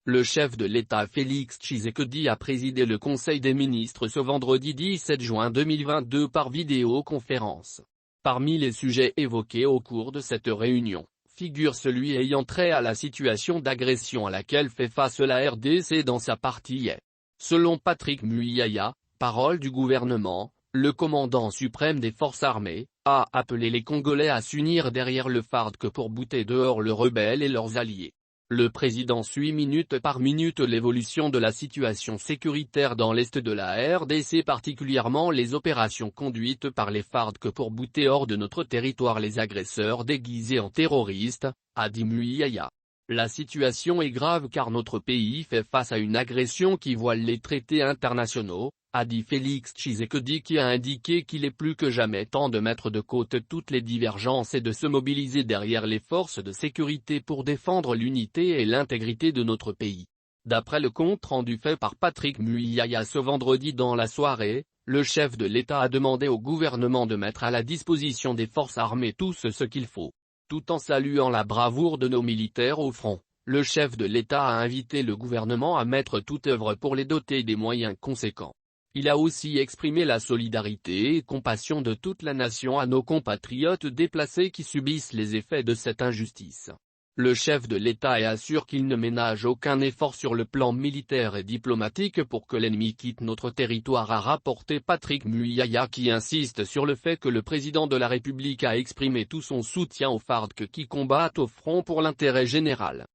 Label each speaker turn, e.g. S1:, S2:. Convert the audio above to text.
S1: Le chef de l'État Félix Tshisekedi a présidé le Conseil des ministres ce vendredi 17 juin 2022 par vidéoconférence. Parmi les sujets évoqués au cours de cette réunion, figure celui ayant trait à la situation d'agression à laquelle fait face la RDC dans sa partie est. Selon Patrick Muyaya, parole du gouvernement, le commandant suprême des forces armées, a appelé les Congolais à s'unir derrière le FARDC pour bouter dehors le rebelle et leurs alliés. Le président suit minute par minute l'évolution de la situation sécuritaire dans l'est de la RDC, particulièrement les opérations conduites par les FARDC pour bouter hors de notre territoire les agresseurs déguisés en terroristes, a dit Muyaya. La situation est grave car notre pays fait face à une agression qui voile les traités internationaux, a dit Félix Tshisekedi, qui a indiqué qu'il est plus que jamais temps de mettre de côté toutes les divergences et de se mobiliser derrière les forces de sécurité pour défendre l'unité et l'intégrité de notre pays. D'après le compte rendu fait par Patrick Muyaya ce vendredi dans la soirée, le chef de l'État a demandé au gouvernement de mettre à la disposition des forces armées tout ce qu'il faut. Tout en saluant la bravoure de nos militaires au front, le chef de l'État a invité le gouvernement à mettre toute œuvre pour les doter des moyens conséquents. Il a aussi exprimé la solidarité et compassion de toute la nation à nos compatriotes déplacés qui subissent les effets de cette injustice. Le chef de l'État assure qu'il ne ménage aucun effort sur le plan militaire et diplomatique pour que l'ennemi quitte notre territoire, a rapporté Patrick Muyaya, qui insiste sur le fait que le président de la République a exprimé tout son soutien aux FARDC qui combattent au front pour l'intérêt général.